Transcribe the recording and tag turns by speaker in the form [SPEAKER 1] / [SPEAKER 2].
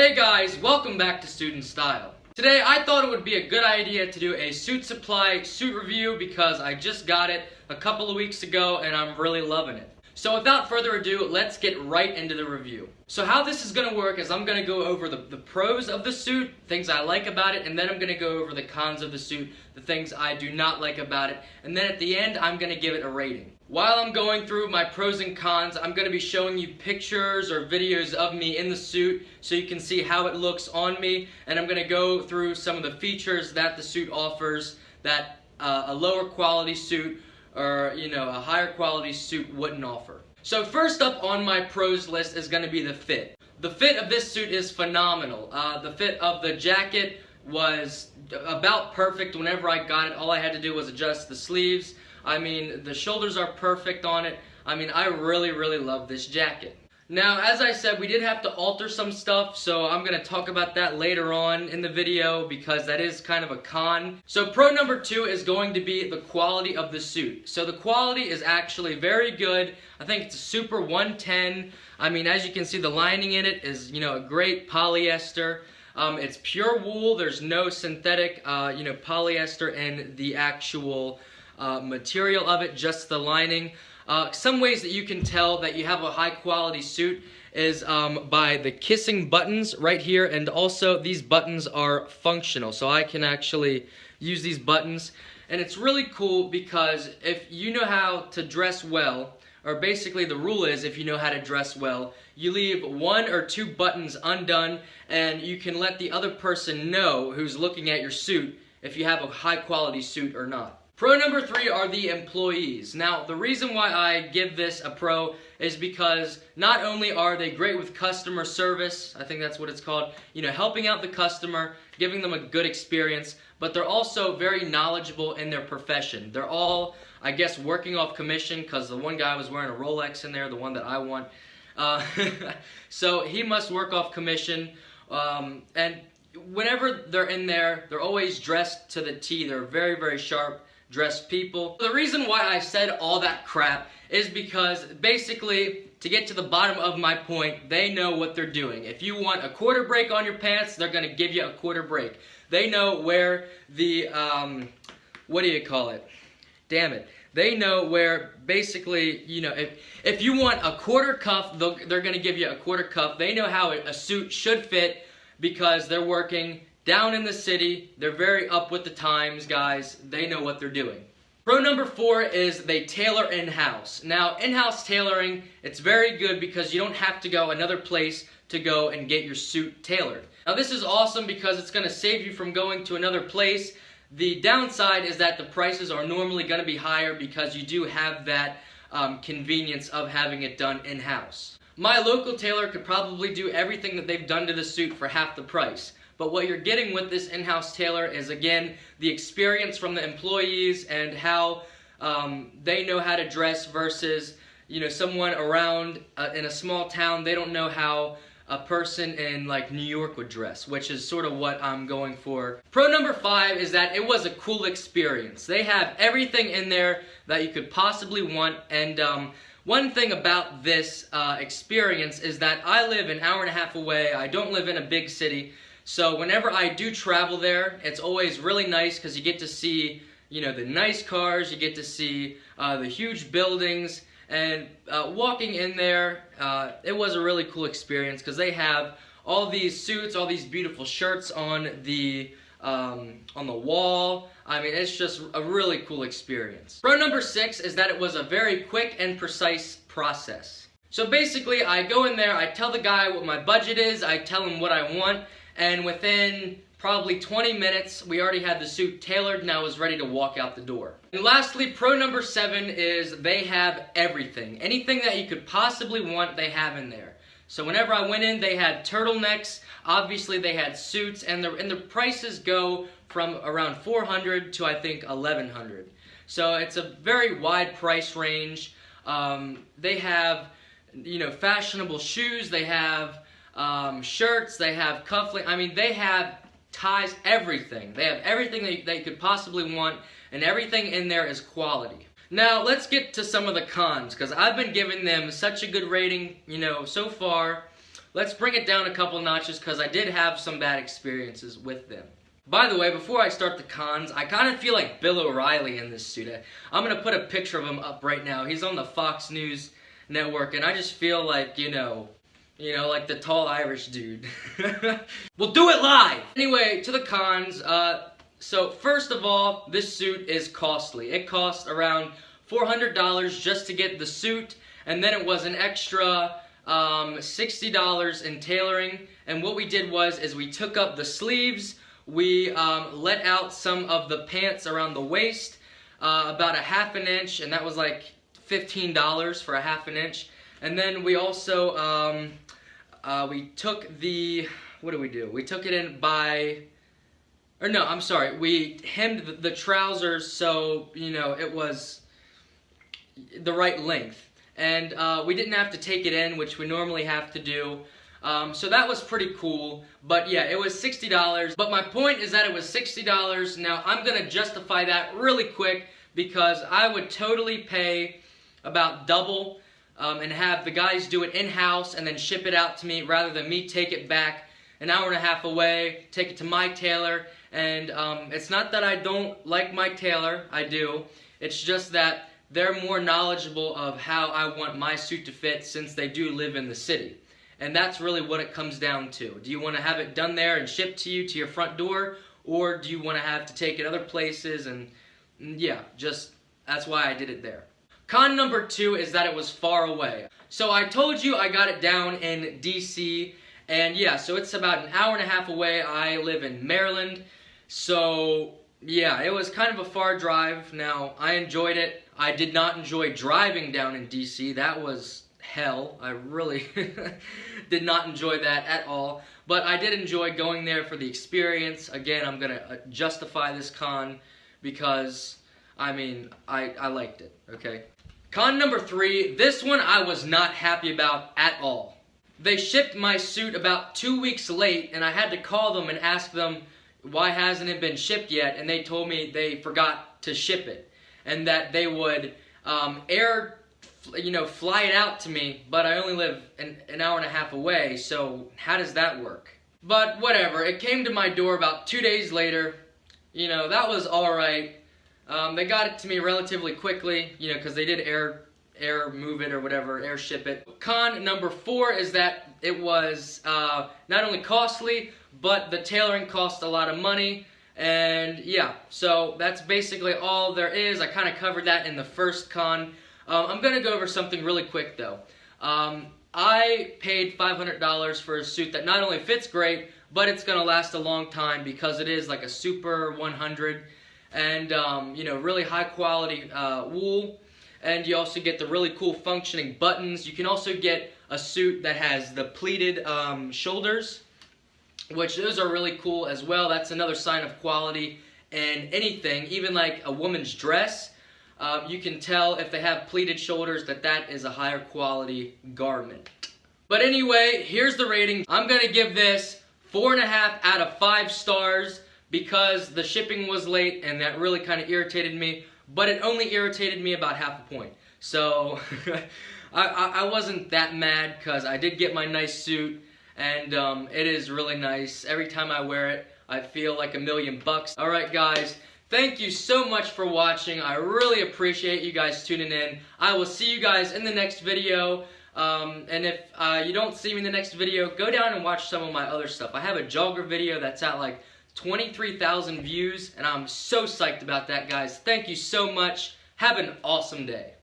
[SPEAKER 1] Hey guys, welcome back to Student Style. Today I thought it would be a good idea to do a suit supply suit review because I just got it a couple of weeks ago and I'm really loving it. So without further ado, let's get right into the review. So how this is going to work is I'm going to go over the pros of the suit, things I like about it, and then I'm going to go over the cons of the suit, the things I do not like about it, and then at the end I'm going to give it a rating. While I'm going through my pros and cons, I'm going to be showing you pictures or videos of me in the suit so you can see how it looks on me, and I'm going to go through some of the features that the suit offers that a lower quality suit or a higher quality suit wouldn't offer. So first up on my pros list is going to be the fit. The fit of this suit is phenomenal. The fit of the jacket was about perfect whenever I got it. All I had to do was adjust the sleeves. I mean, the shoulders are perfect on it. I mean, I really love this jacket. Now, as I said, we did have to alter some stuff, so I'm going to talk about that later on in the video because that is kind of a con. So pro number 2 is going to be the quality of the suit. So the quality is actually very good. I think it's a super 110. I mean, as you can see, the lining in it is, a great polyester. It's pure wool. There's no synthetic, polyester in the actual material of it, just the lining. Some ways that you can tell that you have a high quality suit is by the kissing buttons right here, and also these buttons are functional, so I can actually use these buttons, and it's really cool because if you know how to dress well, or basically the rule is if you know how to dress well, you leave 1 or 2 buttons undone and you can let the other person know who's looking at your suit if you have a high quality suit or not. Pro number 3 are the employees. Now, the reason why I give this a pro is because not only are they great with customer service, I think that's what it's called, helping out the customer, giving them a good experience, but they're also very knowledgeable in their profession. They're all, I guess, working off commission because the one guy was wearing a Rolex in there, the one that I want. So he must work off commission, and whenever they're in there, they're always dressed to the T. They're very sharp dressed people. The reason why I said all that crap is because basically, to get to the bottom of my point, they know what they're doing. If you want a quarter break on your pants, they're going to give you a quarter break. They know where the, what do you call it? Damn it. They know where basically, if you want a quarter cuff, they're going to give you a quarter cuff. They know how a suit should fit because they're working down in the city. They're very up with the times, guys. They know what they're doing. Pro number 4 is they tailor in-house. Now, in-house tailoring, it's very good because you don't have to go another place to go and get your suit tailored. Now, this is awesome because it's going to save you from going to another place. The downside is that the prices are normally going to be higher because you do have that convenience of having it done in-house. My local tailor could probably do everything that they've done to the suit for half the price. But what you're getting with this in-house tailor is, again, the experience from the employees and how they know how to dress versus, someone around in a small town. They don't know how a person in like New York would dress, which is sort of what I'm going for. Pro number 5 is that it was a cool experience. They have everything in there that you could possibly want, and one thing about this experience is that I live an hour and a half away. I don't live in a big city. So whenever I do travel there, it's always really nice because you get to see, the nice cars, you get to see the huge buildings, and walking in there, it was a really cool experience because they have all these suits, all these beautiful shirts on the wall. I mean, it's just a really cool experience. Pro number 6 is that it was a very quick and precise process. So basically, I go in there, I tell the guy what my budget is, I tell him what I want, and within probably 20 minutes, we already had the suit tailored and I was ready to walk out the door. And lastly, pro number 7 is they have everything. Anything that you could possibly want, they have in there. So whenever I went in, they had turtlenecks, obviously they had suits, and the prices go from around $400 to I think $1,100. So it's a very wide price range. They have, fashionable shoes, they have shirts, they have cufflinks. I mean, they have ties, everything. They have everything that you could possibly want, and everything in there is quality. Now, let's get to some of the cons, because I've been giving them such a good rating, so far. let's bring it down a couple notches because I did have some bad experiences with them. By the way, before I start the cons, I kind of feel like Bill O'Reilly in this suit. I'm going to put a picture of him up right now. He's on the Fox News network, and I just feel like, you know, like the tall Irish dude. We'll do it live! Anyway, to the cons. So first of all, this suit is costly. It cost around $400 just to get the suit, and then it was an extra $60 in tailoring. And what we did is we took up the sleeves, we let out some of the pants around the waist, about a ½ inch, and that was like $15 for a ½ inch. And then we also we took the, what did we do? We took it in by, or no, I'm sorry, we hemmed the trousers so, you know, it was the right length. And we didn't have to take it in, which we normally have to do. So that was pretty cool. But yeah, it was $60. But my point is that it was $60. Now, I'm going to justify that really quick because I would totally pay about double and have the guys do it in-house and then ship it out to me rather than me take it back an hour and a half away, take it to my tailor. And it's not that I don't like my tailor, I do. It's just that they're more knowledgeable of how I want my suit to fit since they do live in the city. And that's really what it comes down to. Do you want to have it done there and shipped to you to your front door, or do you want to have to take it other places? And yeah, just that's why I did it there. Con number 2 is that it was far away. So I told you I got it down in DC, and yeah, so it's about an hour and a half away. I live in Maryland, so yeah, it was kind of a far drive. Now, I enjoyed it. I did not enjoy driving down in DC. That was hell. I really did not enjoy that at all. But I did enjoy going there for the experience. Again, I'm going to justify this con because, I mean, I liked it, okay? Con number 3, this one I was not happy about at all. They shipped my suit about 2 weeks late, and I had to call them and ask them, why hasn't it been shipped yet? And they told me they forgot to ship it, and that they would fly it out to me, but I only live an hour and a half away, so how does that work? But whatever, it came to my door about 2 days later. You know, that was alright. They got it to me relatively quickly, you know, because they did air move it or whatever, air ship it. Con number 4 is that it was not only costly, but the tailoring cost a lot of money. And yeah, so that's basically all there is. I kind of covered that in the first con. I'm going to go over something really quick though. I paid $500 for a suit that not only fits great, but it's going to last a long time because it is like a Super 100 and you know, really high quality wool. And you also get the really cool functioning buttons. You can also get a suit that has the pleated shoulders, which those are really cool as well. That's another sign of quality in anything, even like a woman's dress. You can tell if they have pleated shoulders that is a higher quality garment. But anyway, here's the rating. I'm going to give this 4.5 out of 5 stars because the shipping was late and that really kind of irritated me. But it only irritated me about half a point. So I wasn't that mad because I did get my nice suit. And it is really nice. Every time I wear it, I feel like $1,000,000. Alright guys, thank you so much for watching. I really appreciate you guys tuning in. I will see you guys in the next video. And if you don't see me in the next video, go down and watch some of my other stuff. I have a jogger video that's at like 23,000 views, and I'm so psyched about that, guys. Thank you so much. Have an awesome day.